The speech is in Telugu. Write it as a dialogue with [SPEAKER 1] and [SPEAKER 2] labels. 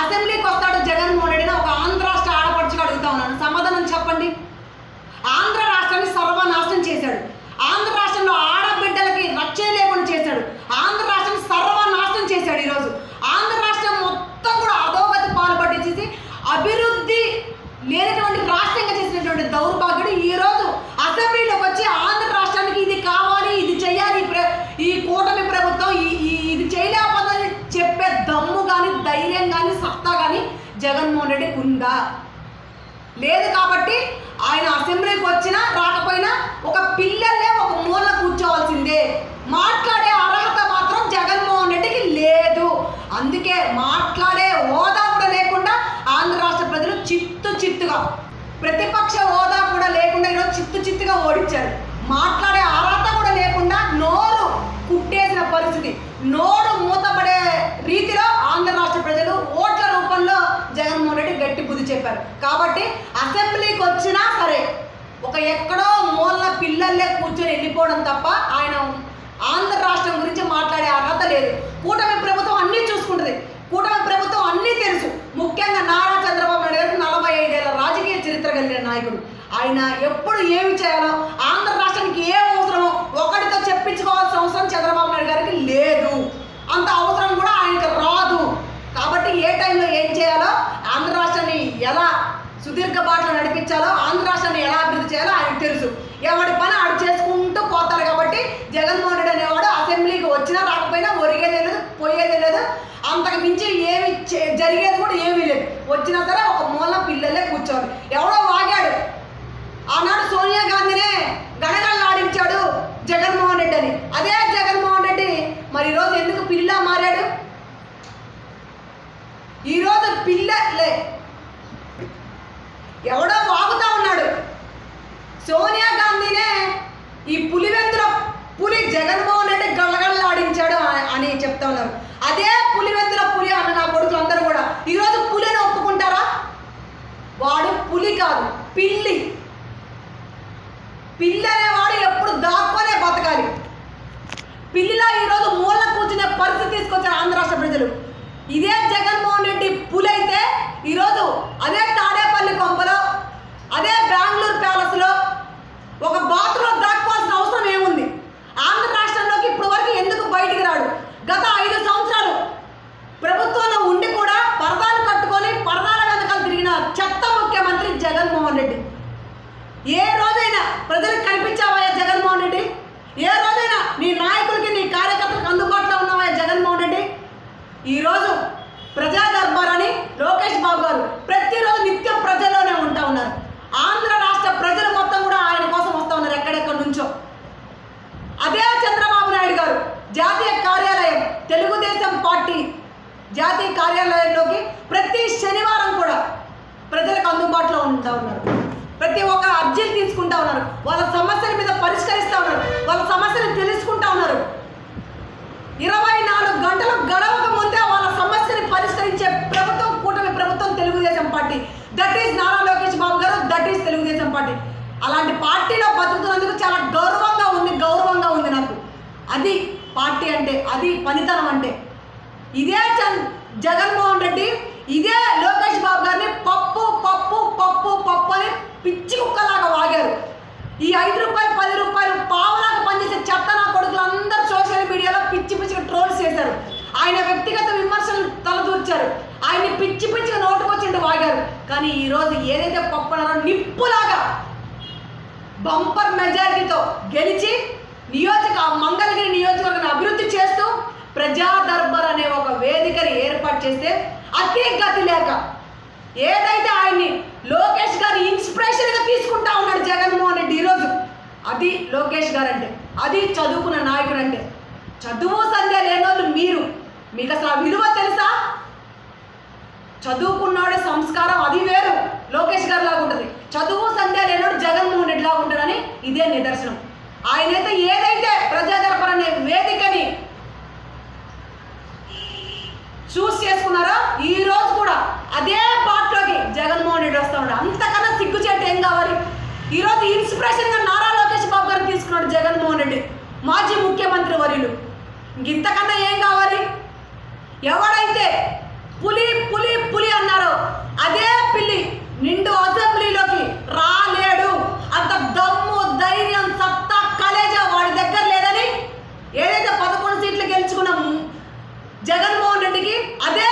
[SPEAKER 1] అసెంబ్లీకి వస్తాడు జగన్మోహన్ రెడ్డిని ఒక ఆంధ్ర రాష్ట్ర ఆడపడుచుగా అడుగుతా ఉన్నాను, సమాధానం చెప్పండి. ఆంధ్ర రాష్ట్రాన్ని సర్వనాశనం చేశాడు. ఆంధ్ర రాష్ట్రంలో ఆడబిడ్డలకి రక్షణ లేకుండా చేశాడు. ఆంధ్ర రాష్ట్రాన్ని సర్వనాశనం చేశాడు. ఈరోజు ఆంధ్ర రాష్ట్రం మొత్తం కూడా అధోగతి పాల్పట్టించేసి అభివృద్ధి లేనటువంటి రాష్ట్రంగా చేసినటువంటి దౌర్భాగ్యుడు ఈరోజు అసెంబ్లీలోకి వచ్చి ఆంధ్ర రాష్ట్రానికి ఇది కావాలి, ఇది చేయాలి, ఈ కూటమి ప్రభుత్వం ఇది చేయలేకపోతుందని చెప్పే దమ్ము కానీ ధైర్యం కానీ సత్తా కానీ జగన్మోహన్ రెడ్డికి ఉందా? లేదు. కాబట్టి ఆయన అసెంబ్లీకి వచ్చినా రాకపోయినా ఒక పిల్లలే ఒక మూల కూర్చోవాల్సిందే. మాట్లాడే అర్హత మాత్రం జగన్మోహన్ రెడ్డికి లేదు. అందుకే మాట్లాడే హోదా కూడా లేకుండా ఆంధ్ర రాష్ట్ర ప్రజలు చిత్తుగా, ప్రతిపక్ష హోదా కూడా లేకుండా ఈరోజు చిత్తుగా ఓడించారు. మాట్లాడే అర్హత కూడా లేకుండా నోరు కుట్టేసిన పరిస్థితి, నోరు మూతపడే రీతిలో ఆంధ్ర రాష్ట్ర ప్రజలు ఓట్ల రూపంలో జగన్మోహన్ రెడ్డి గట్టి బుద్ధి చెప్పారు. కాబట్టి అసెంబ్లీకి వచ్చినా సరే ఒక ఎక్కడో మూల పిల్లల్లే కూర్చొని వెళ్ళిపోవడం తప్ప ఆయన ఆంధ్ర రాష్ట్రం గురించి మాట్లాడే అర్హత లేదు. కూటమి ప్రభుత్వం అన్నీ చూసుకుంటుంది. కూటమి ప్రభుత్వం అన్నీ తెలుసు. ముఖ్యంగా నారా చంద్రబాబు నాయుడు గారికి 45 ఏళ్ల రాజకీయ చరిత్ర కలిగిన నాయకుడు. ఆయన ఎప్పుడు ఏమి చేయాలో, ఆంధ్ర రాష్ట్రానికి ఏం అవసరమో ఒకటితో చెప్పించుకోవాల్సిన అవసరం చంద్రబాబు నాయుడు గారికి లేదు. అంత అవసరం కూడా ఆయనకు రాదు. కాబట్టి ఏ టైంలో ఏం చేయాలో, ఆంధ్ర రాష్ట్రాన్ని ఎలా సుదీర్ఘ బాటలో నడిపించాలో, ఆంధ్ర రాష్ట్రాన్ని ఎలా అభివృద్ధి చేయాలో ఆయనకు తెలుసు. ఎవడి పని ఆడు చేసుకుంటూ పోతారు. కాబట్టి జగన్మోహన్ రెడ్డి అనేవాడు అసెంబ్లీకి వచ్చినా రాకపోయినా ఒరిగేదే లేదు, పోయేదే లేదు. అంతకు మించి ఏమి జరిగేది కూడా ఏమీ లేదు. వచ్చినా సరే ఒక మూల పిల్లలే కూర్చోవాలి. ఎవడో వాగాడు ఆనాడు సోనియా గాంధీనే గడగడలాడించాడు జగన్మోహన్ రెడ్డి అని. అదే జగన్మోహన్ రెడ్డి మరి ఈరోజు ఎందుకు పిల్ల మారాడు? ఈరోజు పిల్లలే ఎవడో వాగుతా ఉన్నాడు. సోనియా గాంధీనే ఈ పులివెందుల పులి జగన్మోహన్ రెడ్డి గడగడలాడించాడు అని చెప్తా ఉన్నారు. అదే పులివెందుల పులి అన్న నా కొడుకులు అందరూ కూడా ఈరోజు పులిని ఒప్పుకుంటారా? వాడు పులి కాదు, పిల్లి. పిల్లి అనేవాడు ఎప్పుడు దాక్కొనే బతకాలి. పిల్లిలా ఈరోజు మూల కూర్చునే పరిస్థితి తీసుకొచ్చారు ఆంధ్ర రాష్ట్ర ప్రజలు. ఇదే జగన్మోహన్ రెడ్డి పులి అయితే ఈరోజు అదే తాడేపల్లి కొంపలో, అదే బెంగళూరు ప్యాలెస్లో ఒక బాత్రూంలో దాక్కోవాల్సిన అవసరం ఏముంది? ఆంధ్ర రాష్ట్రంలోకి ఇప్పుడు వరకు ఎందుకు బయటికి రాడు? గత 5 సంవత్సరాలు ప్రభుత్వంలో ఉండి కూడా పరదాలు కట్టుకొని పరదాల వెనకాల తిరిగిన చెత్త ముఖ్యమంత్రి జగన్మోహన్ రెడ్డి. ఏ రోజైనా ప్రజలకు కనిపించావా జగన్మోహన్ రెడ్డి? ఏ రోజైనా నీ నాయకులకి నీ కార్యకర్తలకు అందుబాటులో ఉన్నావా జగన్మోహన్ రెడ్డి? ఈరోజు ప్రజా దర్బార్ అని లోకేష్ బాబు గారు ప్రతిరోజు నిత్యం ప్రజల్లోనే ఉంటా ఉన్నారు. ఆంధ్ర రాష్ట్ర ప్రజలు మొత్తం కూడా ఆయన కోసం వస్తూ ఉన్నారు ఎక్కడెక్కడి నుంచో. అదే చంద్రబాబు నాయుడు గారు జాతీయ కార్యాలయం, తెలుగుదేశం పార్టీ జాతీయ కార్యాలయంలోకి ప్రతి శనివారం కూడా ప్రజలకు అందుబాటులో ఉంటా ఉన్నారు. ప్రతి ఒక్క అర్జీలు తీసుకుంటా ఉన్నారు. వాళ్ళ సమస్యల మీద పరిష్కరిస్తూ ఉన్నారు. వాళ్ళ సమస్యలు తెలుసుకుంటా ఉన్నారు. 24 గంటలు గడవక ముందే వాళ్ళ సమస్యని పరిష్కరించే ప్రభుత్వం కూటమి ప్రభుత్వం Telugu Desam party. That is Nara Lokesh Babu garu, that is Telugu Desam party. అలాంటి పార్టీలో బతుకుతున్నందుకు చాలా గౌరవంగా ఉంది నాకు. అది పార్టీ అంటే, అది పనితనం అంటే. ఇదే జగన్మోహన్ రెడ్డి, ఇదే లోకేష్ బాబు గారిని పప్పు పప్పు పప్పు పప్పు అని పిచ్చి కుక్కలాగా వాగారు. ఈ 5 రూపాయలు 10 రూపాయలు పావులాగా పనిచేసే చెత్త నా కొడుకులు అందరూ సోషల్ మీడియాలో పిచ్చిగా ట్రోల్స్ చేశారు. ఆయన వ్యక్తిగత విమర్శలు తలదూర్చారు. ఆయన్ని పిచ్చిగా నోటుకొచ్చిండు వాగారు. కానీ ఈరోజు ఏదైతే పప్పు అన్నారో నిప్పులాగా బంపర్ మెజారిటీతో గెలిచి మంగళగిరి నియోజకవర్గాన్ని అభివృద్ధి చేస్తూ ప్రజా దర్బార్ అనే ఒక వేదికని ఏర్పాటు చేస్తే అతి గతి లేక ఏదైతే ఆయన్ని లోకేష్ గారి ఇన్స్పిరేషన్గా తీసుకుంటా ఉన్నాడు జగన్మోహన్ రెడ్డి ఈరోజు. అది లోకేష్ గారు అంటే, అది చదువుకున్న నాయకుడు అంటే. చదువు సంధ్య లేనోళ్ళు మీకు అసలు ఆ విలువ తెలుసా? చదువుకున్నాడే సంస్కారం అది వేరు, లోకేష్ గారు లాగా ఉంటుంది. చదువు సంధ్య లేనోడు జగన్మోహన్ రెడ్డి లాగా ఉంటాడని ఇదే నిదర్శనం. ఆయనైతే ఏదైతే ప్రజా దర్బార్ అనే వేదికని చూస్ చేసుకున్నారో ఈ రోజు కూడా అదే పార్టీలోకి జగన్మోహన్ రెడ్డి వస్తూ ఉన్నాడు. అంతకన్నా సిగ్గుచేట ఏం కావాలి? ఈరోజు ఇన్స్పిరేషన్గా నారా లోకేష్ బాబు గారిని తీసుకున్నాడు జగన్మోహన్ రెడ్డి, మాజీ ముఖ్యమంత్రి వర్యులు. ఇంతకన్నా ఏం కావాలి? ఎవడైతే పులి పులి పులి రెడ్డికి అదే